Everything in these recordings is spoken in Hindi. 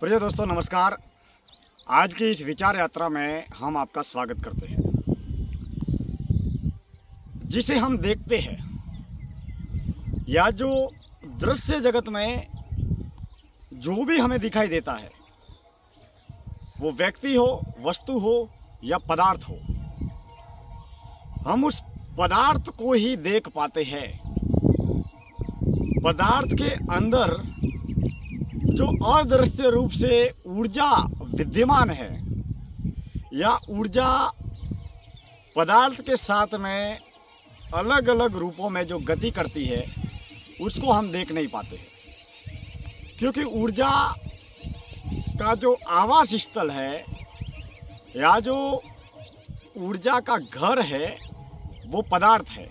प्रिय दोस्तों नमस्कार। आज की इस विचार यात्रा में हम आपका स्वागत करते हैं। जिसे हम देखते हैं या जो दृश्य जगत में जो भी हमें दिखाई देता है, वो व्यक्ति हो, वस्तु हो या पदार्थ हो, हम उस पदार्थ को ही देख पाते हैं। पदार्थ के अंदर जो अदृश्य रूप से ऊर्जा विद्यमान है या ऊर्जा पदार्थ के साथ में अलग अलग रूपों में जो गति करती है, उसको हम देख नहीं पाते, क्योंकि ऊर्जा का जो आवास स्थल है या जो ऊर्जा का घर है वो पदार्थ है।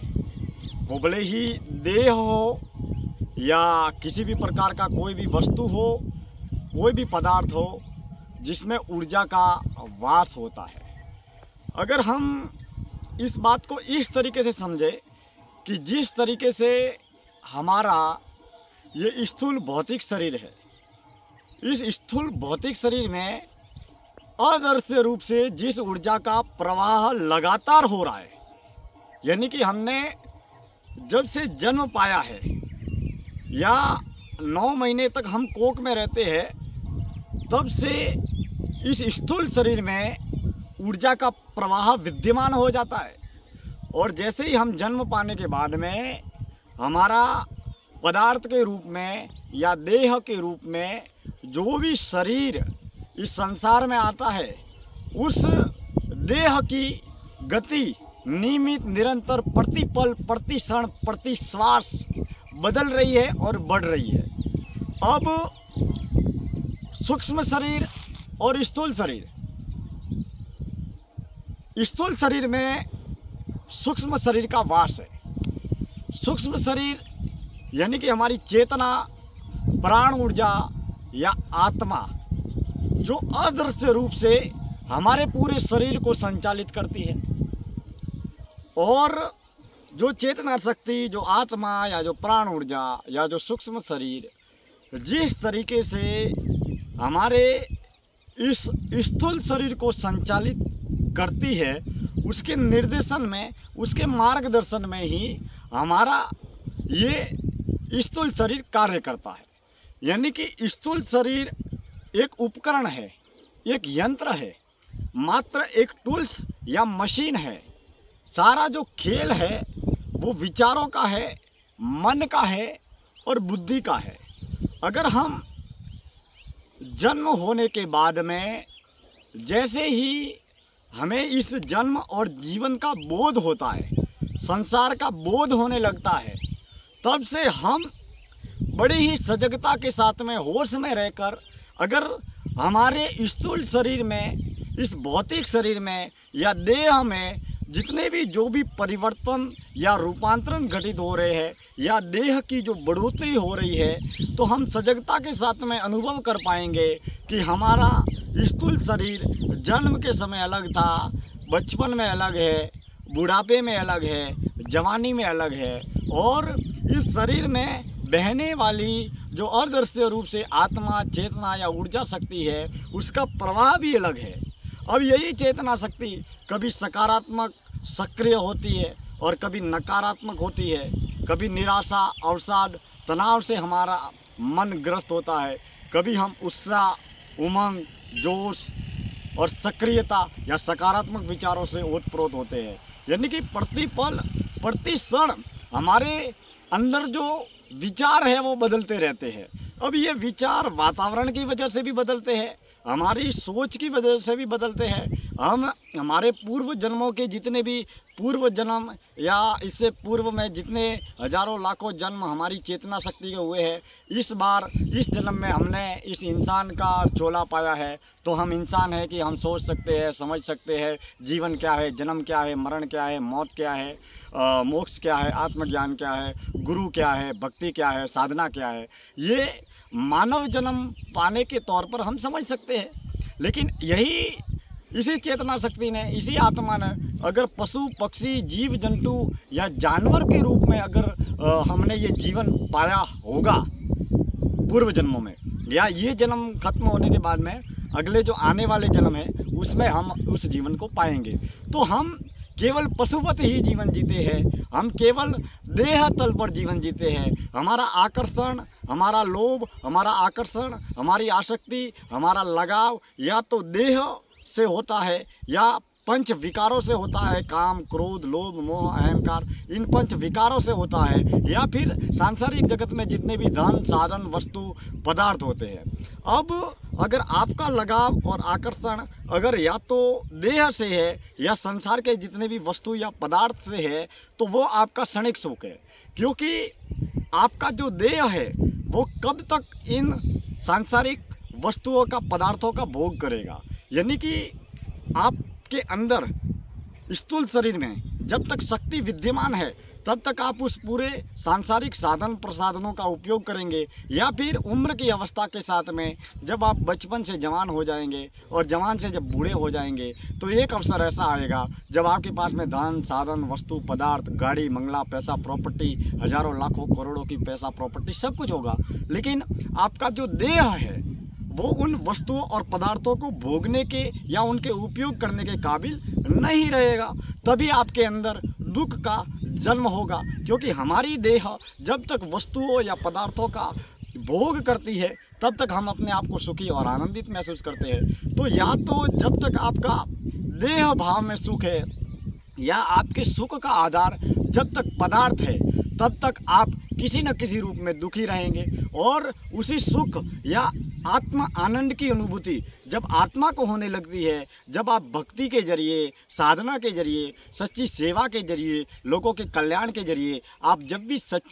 वो भले ही देह हो या किसी भी प्रकार का कोई भी वस्तु हो, कोई भी पदार्थ हो जिसमें ऊर्जा का वास होता है। अगर हम इस बात को इस तरीके से समझें कि जिस तरीके से हमारा ये स्थूल भौतिक शरीर है, इस स्थूल भौतिक शरीर में अदृश्य रूप से जिस ऊर्जा का प्रवाह लगातार हो रहा है, यानी कि हमने जब से जन्म पाया है या 9 महीने तक हम कोख में रहते हैं, तब से इस स्थूल शरीर में ऊर्जा का प्रवाह विद्यमान हो जाता है। और जैसे ही हम जन्म पाने के बाद में हमारा पदार्थ के रूप में या देह के रूप में जो भी शरीर इस संसार में आता है, उस देह की गति नियमित निरंतर प्रति पल, प्रति क्षण, प्रति श्वास बदल रही है और बढ़ रही है। अब सूक्ष्म शरीर और स्थूल शरीर, स्थूल शरीर में सूक्ष्म शरीर का वास है। सूक्ष्म शरीर यानी कि हमारी चेतना, प्राण ऊर्जा या आत्मा, जो अदृश्य रूप से हमारे पूरे शरीर को संचालित करती है। और जो चेतना शक्ति, जो आत्मा या जो प्राण ऊर्जा या जो सूक्ष्म शरीर जिस तरीके से हमारे इस स्थूल शरीर को संचालित करती है, उसके निर्देशन में, उसके मार्गदर्शन में ही हमारा ये स्थूल शरीर कार्य करता है। यानी कि स्थूल शरीर एक उपकरण है, एक यंत्र है, मात्र एक टूल्स या मशीन है। सारा जो खेल है वो विचारों का है, मन का है और बुद्धि का है। अगर हम जन्म होने के बाद में जैसे ही हमें इस जन्म और जीवन का बोध होता है, संसार का बोध होने लगता है, तब से हम बड़ी ही सजगता के साथ में, होश में रहकर, अगर हमारे स्थूल शरीर में, इस भौतिक शरीर में या देह में जितने भी जो भी परिवर्तन या रूपांतरण घटित हो रहे हैं या देह की जो बढ़ोतरी हो रही है, तो हम सजगता के साथ में अनुभव कर पाएंगे कि हमारा स्थूल शरीर जन्म के समय अलग था, बचपन में अलग है, बुढ़ापे में अलग है, जवानी में अलग है, और इस शरीर में बहने वाली जो अदृश्य रूप से आत्मा, चेतना या ऊर्जा शक्ति है, उसका प्रवाह भी अलग है। अब यही चेतना शक्ति कभी सकारात्मक सक्रिय होती है और कभी नकारात्मक होती है। कभी निराशा, अवसाद, तनाव से हमारा मन ग्रस्त होता है, कभी हम उत्साह, उमंग, जोश और सक्रियता या सकारात्मक विचारों से ओतप्रोत होते हैं। यानी कि प्रति पल, प्रति क्षण हमारे अंदर जो विचार है वो बदलते रहते हैं। अब ये विचार वातावरण की वजह से भी बदलते हैं, हमारी सोच की वजह से भी बदलते हैं। हम हमारे पूर्व जन्मों के जितने भी पूर्व जन्म या इससे पूर्व में जितने हजारों लाखों जन्म हमारी चेतना शक्ति के हुए हैं, इस बार इस जन्म में हमने इस इंसान का चोला पाया है, तो हम इंसान है कि हम सोच सकते हैं, समझ सकते हैं जीवन क्या है, जन्म क्या है, मरण क्या है, मौत क्या है, मोक्ष क्या है, आत्मज्ञान क्या है, गुरु क्या है, भक्ति क्या है, साधना क्या है। ये मानव जन्म पाने के तौर पर हम समझ सकते हैं। लेकिन यही इसी चेतना शक्ति ने, इसी आत्मा ने अगर पशु पक्षी जीव जंतु या जानवर के रूप में अगर हमने ये जीवन पाया होगा पूर्व जन्मों में, या ये जन्म खत्म होने के बाद में अगले जो आने वाले जन्म है उसमें हम उस जीवन को पाएंगे। तो हम केवल पशुवत ही जीवन जीते हैं, हम केवल देह तल पर जीवन जीते हैं। हमारा आकर्षण, हमारा लोभ, हमारा आकर्षण, हमारी आसक्ति, हमारा लगाव या तो देह से होता है या पंच विकारों से होता है, काम, क्रोध, लोभ, मोह, अहंकार, इन पंच विकारों से होता है, या फिर सांसारिक जगत में जितने भी धन, साधन, वस्तु, पदार्थ होते हैं। अब अगर आपका लगाव और आकर्षण अगर या तो देह से है या संसार के जितने भी वस्तु या पदार्थ से है, तो वो आपका क्षणिक सुख है, क्योंकि आपका जो देह है वो कब तक इन सांसारिक वस्तुओं का, पदार्थों का भोग करेगा। यानी कि आपके अंदर स्थूल शरीर में जब तक शक्ति विद्यमान है तब तक आप उस पूरे सांसारिक साधन प्रसाधनों का उपयोग करेंगे, या फिर उम्र की अवस्था के साथ में जब आप बचपन से जवान हो जाएंगे और जवान से जब बूढ़े हो जाएंगे तो एक अवसर ऐसा आएगा जब आपके पास में धन, साधन, वस्तु, पदार्थ, गाड़ी, बंगला, पैसा, प्रॉपर्टी, हजारों लाखों करोड़ों की पैसा, प्रॉपर्टी सब कुछ होगा, लेकिन आपका जो देह है वो उन वस्तुओं और पदार्थों को भोगने के या उनके उपयोग करने के काबिल नहीं रहेगा। तभी आपके अंदर दुख का जन्म होगा, क्योंकि हमारी देह जब तक वस्तुओं या पदार्थों का भोग करती है तब तक हम अपने आप को सुखी और आनंदित महसूस करते हैं। तो या तो जब तक आपका देह भाव में सुख है या आपके सुख का आधार जब तक पदार्थ है तब तक आप किसी न किसी रूप में दुखी रहेंगे, और उसी सुख या आत्म आनंद की अनुभूति जब आत्मा को होने लगती है, जब आप भक्ति के जरिए, साधना के जरिए, सच्ची सेवा के जरिए, लोगों के कल्याण के जरिए आप जब भी सच्ची